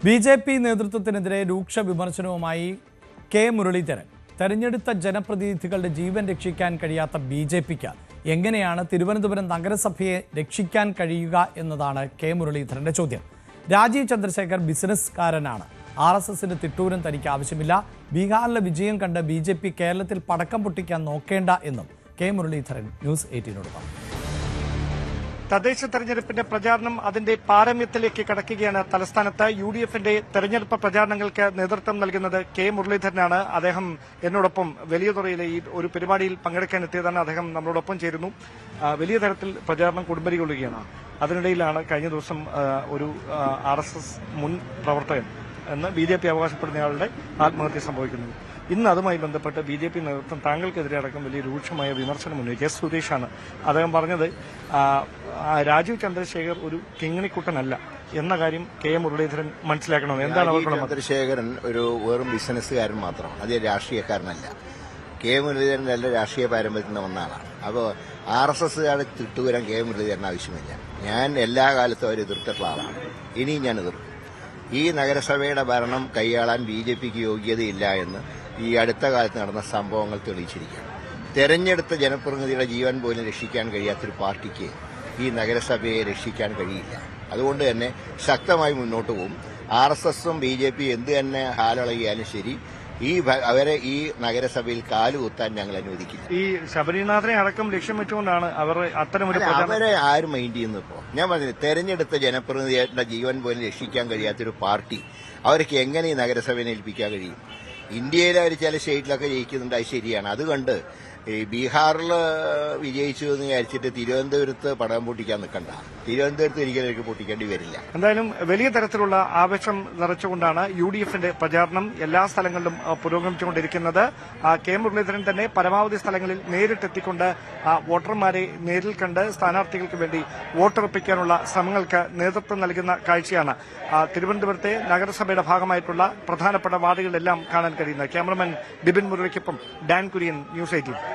BJP. നേതൃത്വത്തിനെതിരെ രൂക്ഷ വിമർശനവുമായി K Muraleedharan. തെരഞ്ഞെടുത്ത ജനപ്രതിനിധികളുടെ ജീവൻ രക്ഷിക്കാൻ കഴിയാത്ത ബി.ജെ.പിക്ക് എങ്ങനെയാണ് തിരുവനന്തപുരം നഗരസഭയെ രക്ഷിക്കാൻ കഴിയുക എന്നതാണ് കെ മുരളീധരന്റെ ചോദ്യം. രാജീവ് ചന്ദ്രശേഖർ ബിസിനസ്സുകാരനാണ്. RSSന്റെ തിട്ടൂരം തനിക്ക് ആവശ്യമില്ല. ബീഹാറിലെ വിജയം കണ്ട് ബി.ജെ.പി. കേരളത്തിൽ പടക്കം പൊട്ടിക്കാൻ നോക്കേണ്ട എന്നും കെ മുരളീധരൻ ന്യൂസ് 18നോട് പറഞ്ഞു. തദ്ദേശ തെരഞ്ഞെടുപ്പിന്റെ പ്രചാരണം അതിന്റെ പാരമ്യത്തിലേക്ക് കടക്കുകയാണ്. തലസ്ഥാനത്ത് UDFന്റെ തെരഞ്ഞെടുപ്പ് പ്രചാരണങ്ങൾക്ക് നേതൃത്വം നൽകുന്നത് കെ മുരളീധരനാണ്. അദ്ദേഹം എന്നോടൊപ്പം വലിയതുറയിലെ ഈ ഒരു പരിപാടിയിൽ പങ്കെടുക്കാൻ എത്തിയതാണ്. അദ്ദേഹം നമ്മളോടൊപ്പം ചേരുന്നു. വലിയ തരത്തിൽ പ്രചാരണം കൊടുമ്പിരികൊള്ളുകയാണ്. അതിനിടയിലാണ് കഴിഞ്ഞ ദിവസം ഒരു RSS മുൻ പ്രവർത്തകൻ എന്ന് BJP അവകാശപ്പെടുന്നയാളുടെ ആത്മഹത്യ സംഭവിക്കുന്നത്. ഇന്ന് അതുമായി ബന്ധപ്പെട്ട് BJP നേതൃത്വം താങ്കൾക്കെതിരെ അടക്കം വലിയ രൂക്ഷമായ വിമർശനം ഉന്നയിച്ചു. S. സുരേഷാണ് അദ്ദേഹം പറഞ്ഞത്. രാജീവ് ചന്ദ്രശേഖർ ഒരു കിങ്ങിണിക്കുട്ടനല്ല എന്ന കാര്യം കെ മുരളീധരൻ മനസ്സിലാക്കണം. എന്താണ് അവർക്കുള്ള ചന്ദ്രശേഖരൻ ഒരു വെറും ബിസിനസ്സുകാരൻ മാത്രമാണ്, അത് രാഷ്ട്രീയക്കാരനല്ല. കെ മുരളീധരൻ നല്ല രാഷ്ട്രീയ പാരമ്പര്യത്തിൽ നിന്ന് വന്നതാണ്. അപ്പോൾ RSSകാരെ തിട്ടുവരാൻ കെ മുരളീധരൻ ആവശ്യമില്ല. ഞാൻ എല്ലാ കാലത്തും അവർ എതിർത്തിട്ടുള്ള ആളാണ്. ഇനിയും ഞാൻ എതിർക്കും. ഈ നഗരസഭയുടെ ഭരണം കൈയാളാൻ BJPക്ക് യോഗ്യതയില്ല എന്ന് ഈ അടുത്ത കാലത്ത് നടന്ന സംഭവങ്ങൾ തെളിയിച്ചിരിക്കുകയാണ്. തെരഞ്ഞെടുത്ത ജനപ്രതിനിധിയുടെ ജീവൻ പോലും രക്ഷിക്കാൻ കഴിയാത്തൊരു പാർട്ടിക്ക് ഈ നഗരസഭയെ രക്ഷിക്കാൻ കഴിയില്ല. അതുകൊണ്ട് തന്നെ ശക്തമായി മുന്നോട്ട് പോകും. RSSും BJPയും എന്ത് തന്നെ ഹാലളകിയാലും ശരി, അവരെ ഈ നഗരസഭയിൽ കാലുകുത്താൻ ഞങ്ങൾ അനുവദിക്കില്ല. ഈ ശബരിനാഥനെ അടക്കം ലക്ഷ്യം വെച്ചുകൊണ്ടാണ് അവർ അത്തരമൊരു അവരെ ആരും മൈൻഡ് ചെയ്യുന്നപ്പോ ഞാൻ പറഞ്ഞത്, തെരഞ്ഞെടുത്ത ജനപ്രതിനിധിയുടെ ജീവൻ പോലും രക്ഷിക്കാൻ കഴിയാത്തൊരു പാർട്ടി അവർക്ക് എങ്ങനെ ഈ നഗരസഭയെ ഏൽപ്പിക്കാൻ കഴിയും? ഇന്ത്യയിലെ അവർ ചില സ്റ്റേറ്റിലൊക്കെ ജയിക്കുന്നുണ്ട്, അത് ശരിയാണ്. അതുകൊണ്ട് ഈ ബീഹാറിൽ വിജയിച്ചു എന്ന് വിചാരിച്ചിട്ട് തിരുവനന്തപുരത്ത് പടം പൊട്ടിക്കാൻ നിൽക്കണ്ട. തിരുവനന്തപുരത്ത് ഒരിക്കലും പൊട്ടിക്കേണ്ടി വരില്ല. എന്തായാലും വലിയ തരത്തിലുള്ള ആവേശം നിറച്ചുകൊണ്ടാണ് UDFന്റെ പ്രചാരണം എല്ലാ സ്ഥലങ്ങളിലും പുരോഗമിച്ചുകൊണ്ടിരിക്കുന്നത്. കെ മുരളീധരൻ തന്നെ പരമാവധി സ്ഥലങ്ങളിൽ നേരിട്ടെത്തിക്കൊണ്ട് വോട്ടർമാരെ നേരിൽ കണ്ട് സ്ഥാനാർത്ഥികൾക്ക് വേണ്ടി വോട്ടുറപ്പിക്കാനുള്ള ശ്രമങ്ങൾക്ക് നേതൃത്വം നൽകുന്ന കാഴ്ചയാണ് തിരുവനന്തപുരത്തെ നഗരസഭയുടെ ഭാഗമായിട്ടുള്ള പ്രധാനപ്പെട്ട വാർഡുകളിലെല്ലാം കാണാൻ കഴിയുന്നത്. ക്യാമറമാൻ ബിപിൻ മുരളിക്കൊപ്പം ഡാൻ കുര്യൻ, ന്യൂസ് 18.